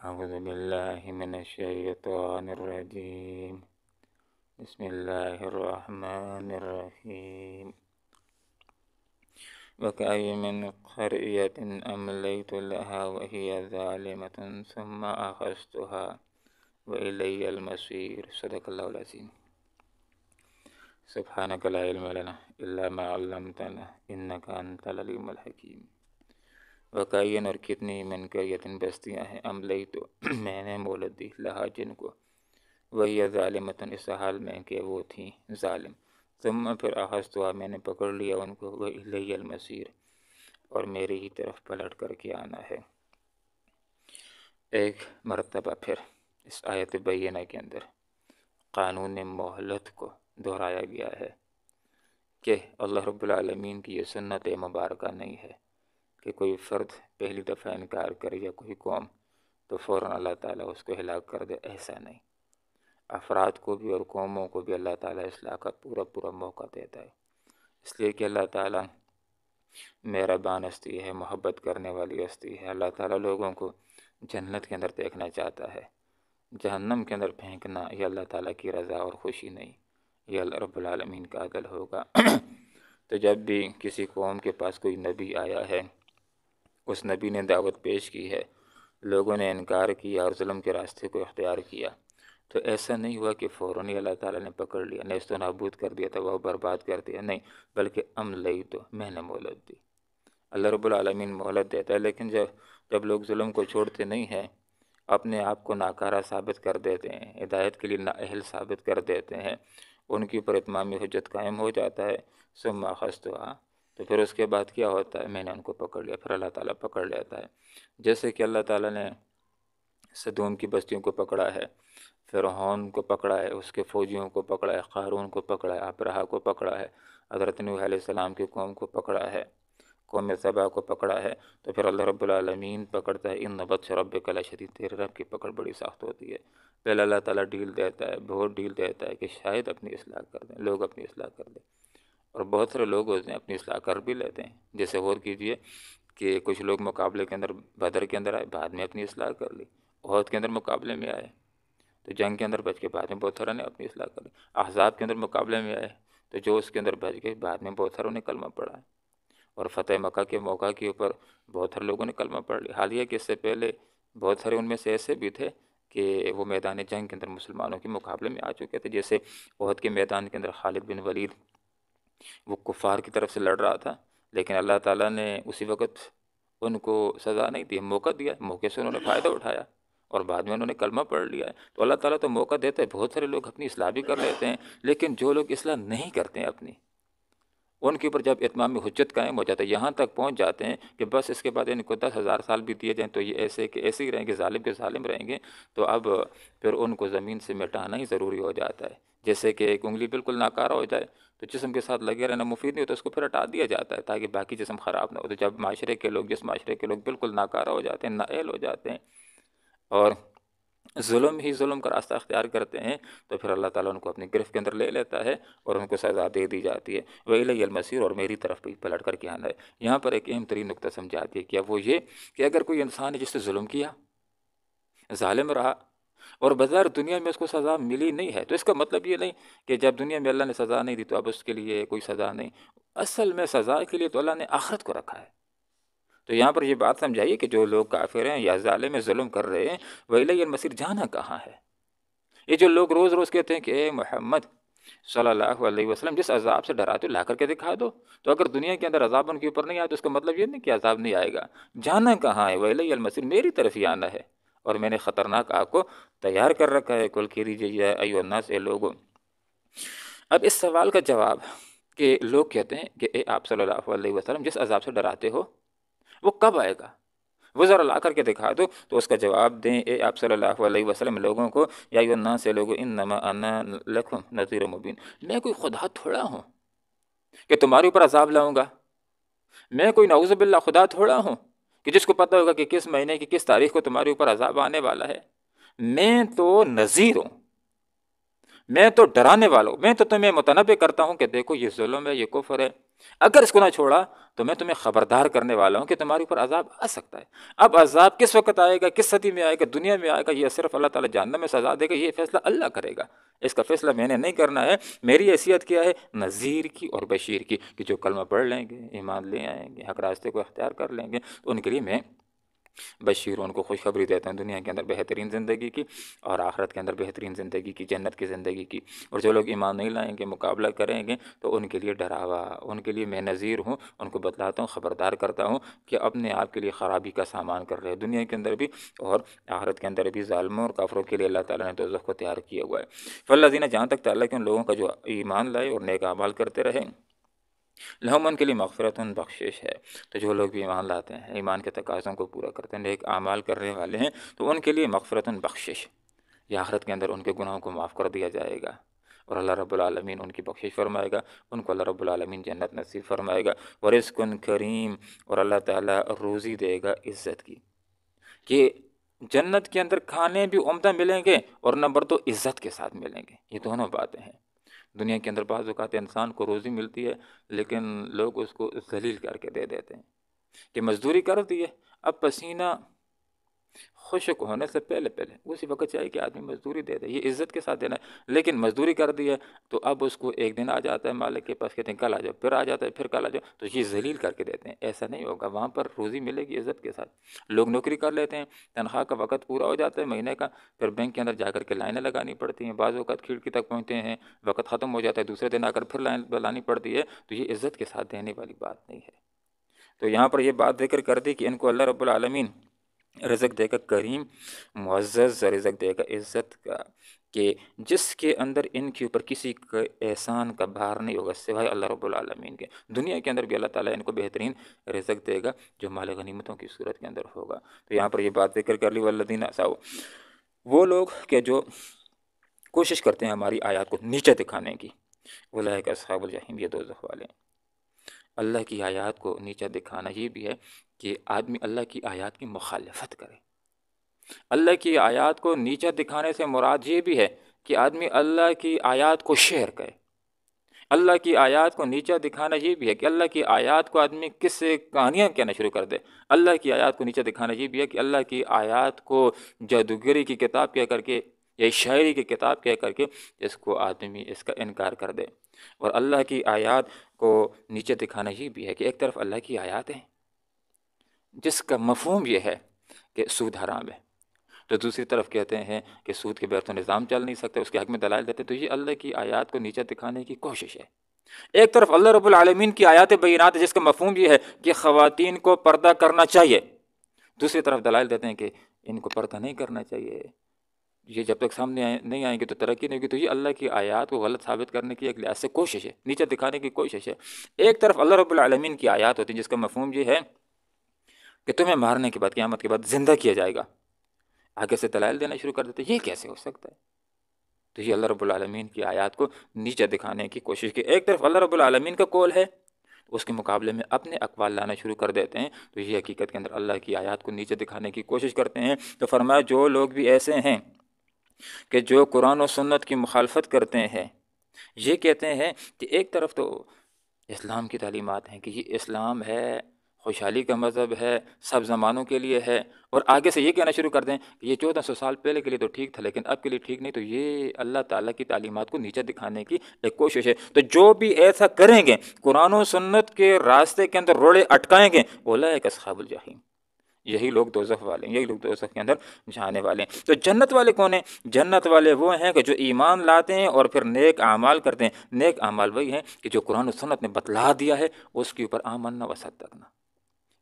أعوذ بالله من الشيطان الرجيم. بسم الله الرحمن الرحيم. وكأي من قرية أمليت لها وهي ظالمة ثم أخذتها وإلي المصير. صدق الله العظيم. سبحانك لا علم لنا إلا ما علمتنا إنك أنت العليم الحكيم. وکائین اور کتنی من قریتن بستیاں ہیں املیت میں نے مہلت دی لہا جن کو وہی ظالمتن اس حال میں کہ وہ تھیں ظالم ثم پھر اخذتها میں نے پکڑ لیا ان کو وإلی المصیر اور میری ہی طرف پلٹ کر کے آنا ہے۔ ایک مرتبہ پھر اس آیت بینہ کے اندر قانون مہلت کو دہرایا گیا ہے کہ اللہ رب العالمین کی یہ سنت مبارکہ نہیں ہے کہ کوئی فرد پہلی دفعہ انکار کرے یا کوئی قوم تو فوراً اللہ تعالیٰ اس کو ہلاک کر دے، ایسا نہیں۔ افراد کو بھی اور قوموں کو بھی اللہ تعالیٰ اصلاح کا پورا موقع دیتا ہے، اس لیے کہ اللہ تعالیٰ مہربان ہستی ہے، محبت کرنے والی ہستی ہے۔ اللہ تعالیٰ لوگوں کو جنت کے اندر دیکھنا چاہتا ہے، جہنم کے اندر پھینکنا یہ اللہ تعالیٰ کی رضا اور خوشی نہیں، یہ اللہ رب العالمین کا عدل ہوگا۔ تو جب بھی کسی قوم کے پاس کوئی نبی آیا ہے، اس نبی نے دعوت پیش کی ہے، لوگوں نے انکار کیا اور ظلم کے راستے کو اختیار کیا، تو ایسا نہیں ہوا کہ فوراً ہی اللہ تعالیٰ نے پکڑ لیا، نیست و نابود کر دیا تھا، وہ برباد کر دیا، نہیں، بلکہ املیت میں نے مہلت دی۔ اللہ رب العالمین مہلت دیتا ہے، لیکن جب لوگ ظلم کو چھوڑتے نہیں ہیں، اپنے آپ کو ناکارہ ثابت کر دیتے ہیں، ہدایت کے لیے نااہل ثابت کر دیتے ہیں، ان کے اوپر اتمام حجت قائم ہو جاتا ہے، ثم اخذتها، تو پھر اس کے بعد کیا ہوتا ہے، میں نے ان کو پکڑ لیا، پھر اللہ تعالیٰ پکڑ لیتا ہے۔ جیسے کہ اللہ تعالیٰ نے سدوم کی بستیوں کو پکڑا ہے، فرعون کو پکڑا ہے، اس کے فوجیوں کو پکڑا ہے، قارون کو پکڑا ہے، ابرہہ کو پکڑا ہے، حضرت نوح علیہ السلام کی قوم کو پکڑا ہے، قوم سبا کو پکڑا ہے، تو پھر اللہ رب العالمین پکڑتا ہے۔ ان بطش ربک لشدید، تیرے رب کی پکڑ بڑی سخت ہوتی ہے۔ پہلے اللہ تعالیٰ ڈیل دیتا ہے، بہت ڈیل دیتا ہے کہ شاید اپنی اصلاح کر دیں، لوگ اپنی اصلاح کر دیں، اور بہت سارے لوگ ہوتے ہیں اپنی اصلاح کر بھی لیتے ہیں۔ جیسے غور کیجئے کہ کچھ لوگ مقابلے کے اندر بدر کے اندر آئے، بعد میں اپنی اصلاح کر لی، احد کے اندر مقابلے میں آئے تو جنگ کے اندر بچ کے بعد میں بہت ساروں نے اپنی اصلاح کر لی، احزاب کے اندر مقابلے میں آئے تو جو اس کے اندر بچ گئے بعد میں بہت ساروں نے کلمہ پڑھا ہے، اور فتح مکہ کے موقع کے اوپر بہت سارے لوگوں نے کلمہ پڑھ لیا۔ حالیہ کہ اس سے پہلے بہت سارے ان میں سے ایسے بھی تھے کہ وہ میدان جنگ کے اندر مسلمانوں کے مقابلے میں آ چکے تھے، جیسے احد کے میدان کے اندر خالد بن ولید، وہ کفار کی طرف سے لڑ رہا تھا، لیکن اللہ تعالیٰ نے اسی وقت ان کو سزا نہیں دی، موقع دیا، موقع سے انہوں نے فائدہ اٹھایا اور بعد میں انہوں نے کلمہ پڑھ لیا ہے۔ تو اللہ تعالیٰ تو موقع دیتا ہے، بہت سارے لوگ اپنی اصلاح بھی کر لیتے ہیں، لیکن جو لوگ اصلاح نہیں کرتے ہیں اپنی، ان کے اوپر جب اتمام حجت قائم ہو جاتا ہے، یہاں تک پہنچ جاتے ہیں کہ بس اس کے بعد ان کو 10,000 سال بھی دیے جائیں تو یہ ایسے کہ ایسے ہی رہیں گے، ظالم کے ظالم رہیں گے، تو اب پھر ان کو زمین سے مٹانا ہی ضروری ہو جاتا ہے۔ جیسے کہ ایک انگلی بالکل ناکارہ ہو جائے تو جسم کے ساتھ لگے رہنا مفید نہیں ہوتا، اس کو پھر ہٹا دیا جاتا ہے تاکہ باقی جسم خراب نہ ہو۔ تو جب معاشرے کے لوگ، جس معاشرے کے لوگ بالکل ناکارہ ہو جاتے ہیں، نااہل ہو جاتے ہیں اور ظلم کا راستہ اختیار کرتے ہیں، تو پھر اللہ تعالیٰ ان کو اپنی گرفت کے اندر لے لیتا ہے اور ان کو سزا دے دی جاتی ہے۔ وَإِلَيَّ الْمَصِيرُ، اور میری طرف بھی پلٹ کر کے آنا ہے۔ یہاں پر ایک اہم ترین نقطہ سمجھا دیا کیا، وہ یہ کہ اگر کوئی انسان ہے جس سے ظلم کیا، ظالم رہا اور بظاہر دنیا میں اس کو سزا ملی نہیں ہے، تو اس کا مطلب یہ نہیں کہ جب دنیا میں اللہ نے سزا نہیں دی تو اب اس کے لیے کوئی سزا نہیں۔ اصل میں سزا کے لیے تو اللہ نے آخرت کو رکھا ہے۔ تو یہاں پر یہ بات سمجھائیے کہ جو لوگ کافر ہیں یا ظالم ظلم کر رہے ہیں، وَإِلَيَّ الْمَصِيرُ، جانا کہاں ہے؟ یہ جو لوگ روز روز کہتے ہیں کہ اے محمد صلی اللہ علیہ وسلم جس عذاب سے ڈراتے ہو لا کر کے دکھا دو، تو اگر دنیا کے اندر عذاب ان کے اوپر نہیں آیا تو اس کا مطلب یہ نہیں کہ عذاب نہیں آئے گا۔ جانا کہاں ہے؟ وَإِلَيَّ الْمَصِيرُ، میری طرف ہی آنا ہے، اور میں نے خطرناک آگ کو تیار کر رکھا ہے۔ قل کہہ دیجیے یا ایھا الناس، اے لوگو۔ اب اس سوال کا جواب کہ لوگ کہتے ہیں کہ اے آپ صلی اللہ علیہ وسلم جس عذاب سے ڈراتے ہو وہ کب آئے گا، وہ ذرا لا کر کے دکھا دو، تو اس کا جواب دیں اے آپ صلی اللہ علیہ وسلم لوگوں کو، یا ایھا الناس، اے لوگو، انما انا لکم نذیر مبین، میں کوئی خدا تھوڑا ہوں کہ تمہارے اوپر عذاب لاؤں گا، میں کوئی نعوذ باللہ خدا تھوڑا ہوں کہ جس کو پتہ ہوگا کہ کس مہینے کی کس تاریخ کو تمہارے اوپر عذاب آنے والا ہے۔ میں تو نذیر ہوں، میں تو ڈرانے والا ہوں، میں تو تمہیں متنبع کرتا ہوں کہ دیکھو یہ ظلم ہے، یہ کفر ہے، اگر اس کو نہ چھوڑا تو میں تمہیں خبردار کرنے والا ہوں کہ تمہارے اوپر عذاب آ سکتا ہے۔ اب عذاب کس وقت آئے گا، کس صدی میں آئے گا، دنیا میں آئے گا، یہ صرف اللہ تعالیٰ جہنم میں سزا دے گا، یہ فیصلہ اللہ کرے گا، اس کا فیصلہ میں نے نہیں کرنا ہے۔ میری حیثیت کیا ہے؟ نذیر کی اور بشیر کی، کہ جو کلمہ پڑھ لیں گے، ایمان لے آئیں گے، حق راستے کو اختیار کر لیں گے، تو ان کے لیے میں بشیر، ان کو خوشخبری دیتا ہوں دنیا کے اندر بہترین زندگی کی اور آخرت کے اندر بہترین زندگی کی، جنت کی زندگی کی۔ اور جو لوگ ایمان نہیں لائیں گے، مقابلہ کریں گے، تو ان کے لیے ڈراوا، ان کے لیے میں نذیر ہوں، ان کو بتلاتا ہوں، خبردار کرتا ہوں کہ اپنے آپ کے لیے خرابی کا سامان کر رہے ہیں، دنیا کے اندر بھی اور آخرت کے اندر بھی۔ ظالموں اور کافروں کے لیے اللہ تعالیٰ نے دوزخ کو تیار کیا ہوا ہے۔ فالذین، جہاں تک تعلق ہے ان لوگوں کا جو ایمان لائے اور نیک اعمال کرتے رہے، لہم، ان کے لیے مغفرت، بخشش ہے۔ تو جو لوگ بھی ایمان لاتے ہیں، ایمان کے تقاضوں کو پورا کرتے ہیں، نیک اعمال کرنے والے ہیں، تو ان کے لیے مغفرت، بخشش، یہ آخرت کے اندر ان کے گناہوں کو معاف کر دیا جائے گا، اور اللہ رب العالمین ان کی بخشش فرمائے گا، ان کو اللہ رب العالمین جنت نصیب فرمائے گا۔ ورزق کریم، اور اللہ تعالیٰ روزی دے گا عزت کی، کہ جنت کے اندر کھانے بھی عمدہ ملیں گے، اور نمبر دو عزت کے ساتھ ملیں گے۔ یہ دونوں باتیں ہیں۔ دنیا کے اندر بعض اوقات انسان کو روزی ملتی ہے، لیکن لوگ اس کو ذلیل کر کے دے دیتے ہیں، کہ مزدوری کر دی ہے، اب پسینہ خشک ہونے سے پہلے اسی وقت چاہیے کہ آدمی مزدوری دے دے، یہ عزت کے ساتھ دینا ہے۔ لیکن مزدوری کر دی ہے تو اب اس کو ایک دن آ جاتا ہے مالک کے پاس، کہتے ہیں کل آ جاؤ، پھر آ جاتا ہے، پھر کل آ جاؤ، تو یہ ذلیل کر کے دیتے ہیں۔ ایسا نہیں ہوگا، وہاں پر روزی ملے گی عزت کے ساتھ۔ لوگ نوکری کر لیتے ہیں، تنخواہ کا وقت پورا ہو جاتا ہے مہینے کا، پھر بینک کے اندر جا کر کے لائنیں لگانی پڑتی ہیں، بعض اوقات کھڑکی تک پہنچتے ہیں، وقت ختم ہو جاتا ہے، دوسرے دن آ کر پھر لائن لانی پڑتی ہے، تو یہ عزت کے ساتھ دینے والی بات نہیں ہے۔ تو یہاں پر یہ بات ذکر کر دی کہ ان کو اللہ رب العالمین رزق دے گا کریم، معزز رزق دے گا عزت کا، کہ جس کے اندر ان کے اوپر کسی کا احسان کا بھار نہیں ہوگا سوائے اللہ رب العالمین کے۔ دنیا کے اندر بھی اللہ تعالیٰ ان کو بہترین رزق دے گا جو مال غنیمتوں کی صورت کے اندر ہوگا۔ تو یہاں پر یہ بات ذکر کر لی، والذین اساؤ، وہ لوگ کہ جو کوشش کرتے ہیں ہماری آیات کو نیچے دکھانے کی، اولئک اصحاب الجحیم، یہ دوزخ والے ہیں۔ اللہ کی آیات کو نیچا دکھانا یہ بھی ہے کہ آدمی اللہ کی آیات کی مخالفت کرے۔ اللہ کی آیات کو نیچا دکھانے سے مراد یہ بھی ہے کہ آدمی اللہ کی آیات کو شیئر کرے۔ اللہ کی آیات کو نیچا دکھانا یہ بھی ہے کہ اللہ کی آیات کو آدمی کس سے کہانیاں کہنا شروع کر دے۔ اللہ کی آیات کو نیچا دکھانا یہ بھی ہے کہ اللہ کی آیات کو جادوگری کی کتاب کہہ کر کے یا شاعری کی کتاب کہہ کر کے اس کو آدمی اس کا انکار کر دے۔ اور اللہ کی آیات کو نیچے دکھانا یہ بھی ہے کہ ایک طرف اللہ کی آیات ہیں جس کا مفہوم یہ ہے کہ سود حرام ہے، تو دوسری طرف کہتے ہیں کہ سود کے بغیر تو نظام چل نہیں سکتا، اس کے حق میں دلائل دیتے، تو یہ اللہ کی آیات کو نیچے دکھانے کی کوشش ہے۔ ایک طرف اللہ رب العالمین کی آیات بینات جس کا مفہوم یہ ہے کہ خواتین کو پردہ کرنا چاہیے، دوسری طرف دلائل دیتے ہیں کہ ان کو پردہ نہیں کرنا چاہیے، یہ جب تک سامنے نہیں آئیں گے تو ترقی نہیں ہوگی۔ تو یہ اللہ کی آیات کو غلط ثابت کرنے کی ایک لحاظ سے کوشش ہے، نیچے دکھانے کی کوشش ہے۔ ایک طرف اللہ رب العالمین کی آیات ہوتی ہیں جس کا مفہوم یہ ہے کہ تمہیں مارنے کے بعد، قیامت کے بعد زندہ کیا جائے گا، آگے سے دلائل دینا شروع کر دیتے، یہ کیسے ہو سکتا ہے؟ تو یہ اللہ رب العالمین کی آیات کو نیچے دکھانے کی کوشش کی۔ ایک طرف اللہ رب العالمین کا قول ہے، اس کے مقابلے میں اپنے اقوال لانا شروع کر دیتے ہیں، تو یہ حقیقت کے اندر اللہ کی آیات کو نیچے دکھانے کی کوشش کرتے ہیں۔ تو فرمایا جو لوگ بھی ایسے ہیں کہ جو قرآن و سنت کی مخالفت کرتے ہیں، یہ کہتے ہیں کہ ایک طرف تو اسلام کی تعلیمات ہیں کہ یہ اسلام ہے، خوشحالی کا مذہب ہے، سب زمانوں کے لیے ہے، اور آگے سے یہ کہنا شروع کر دیں کہ یہ 1400 سال پہلے کے لیے تو ٹھیک تھا لیکن اب کے لیے ٹھیک نہیں، تو یہ اللہ تعالیٰ کی تعلیمات کو نیچے دکھانے کی ایک کوشش ہے۔ تو جو بھی ایسا کریں گے، قرآن و سنت کے راستے کے اندر روڑے اٹکائیں گے، اولئک اصحاب الجحیم، یہی لوگ دوزخ والے ہیں، یہی لوگ دوزخ کے اندر جانے والے ہیں۔ تو جنت والے کون ہیں؟ جنت والے وہ ہیں کہ جو ایمان لاتے ہیں اور پھر نیک اعمال کرتے ہیں۔ نیک اعمال وہی ہیں کہ جو قرآن و سنت نے بتلا دیا ہے اس کے اوپر آمنا و صدقنا،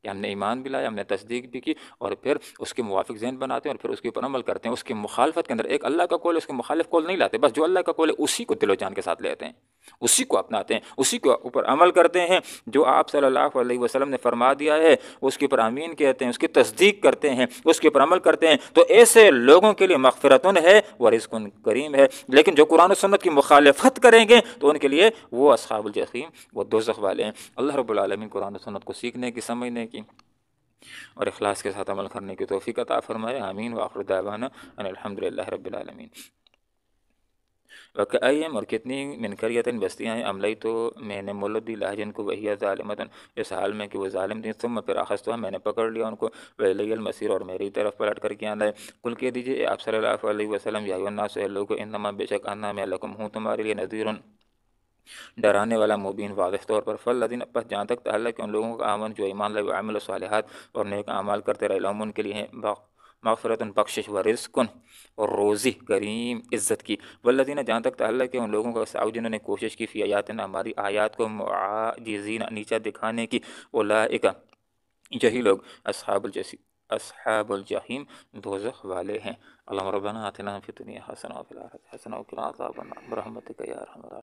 کہ ہم نے ایمان بھی لایا، ہم نے تصدیق بھی کی، اور پھر اس کے موافق ذہن بناتے ہیں اور پھر اس کے اوپر عمل کرتے ہیں۔ اس کی مخالفت کے اندر ایک اللہ کا قول ہے، اس کے مخالف قول نہیں لاتے، بس جو اللہ کا قول ہے اسی کو دل و جان کے ساتھ لیتے ہیں، اسی کو اپناتے ہیں، اسی کے اوپر عمل کرتے ہیں۔ جو آپ صلی اللہ علیہ وسلم نے فرما دیا ہے اس کے اوپر آمین کہتے ہیں، اس کی تصدیق کرتے ہیں، اس کے اوپر عمل کرتے ہیں، تو ایسے لوگوں کے لیے مغفرتن ہے و رزق کریم ہے۔ لیکن جو قرآن و سنت کی مخالفت کریں گے تو ان کے لیے وہ اصحاب الجحیم، وہ دوزخ والے ہیں۔ اللہ رب العالمین قرآن و سنت کو سیکھنے کی، سمجھنے کی اور اخلاص کے ساتھ عمل کرنے کی توفیق عطا فرمائے۔ آمین۔ وآخر دعوانا ان الحمد للہ رب العالمین۔ وکأیم اور کتنی من قریۃ بستیاں ہیں عملی تو میں نے مولد دی جن کو وہی ظالمتن اس حال میں کہ وہ ظالم تھیں، ثم پھر اخذتها میں نے پکڑ لیا ان کو، ویلی المصیر اور میری طرف پلٹ کر کے آنا ہے۔ کل کہہ دیجیے اے آپ صلی اللہ علیہ وسلم، یا ایھا الناس اے لوگو، انما بے شک انا میں لکم ہوں تمہارے لیے نذیر ڈرانے والا، مبین واضح طور پر۔ فالذین پس جہاں تک تعلق کہ ان لوگوں کا آمن جو ایمان لائے، وعملوا الصالحات اور نیک اعمال کرتے رہے، لہم ان کے لیے ہیں مغفرت بخشش، و رزق اور روزی کریم عزت کی۔ والذین جہاں تک تعلق ہے ان لوگوں کا سعوا جنہوں نے کوشش کی، فی آیاتنا ہماری آیات کو معاجزین نیچا دکھانے کی، اولئک یہی لوگ اصحاب الجحیم دوزخ والے ہیں۔ اللہم ربنا آتنا فی الدنیا حسنہ وفی الآخرۃ حسنہ وقنا عذاب النار برحمتک یا ارحم الراحمین۔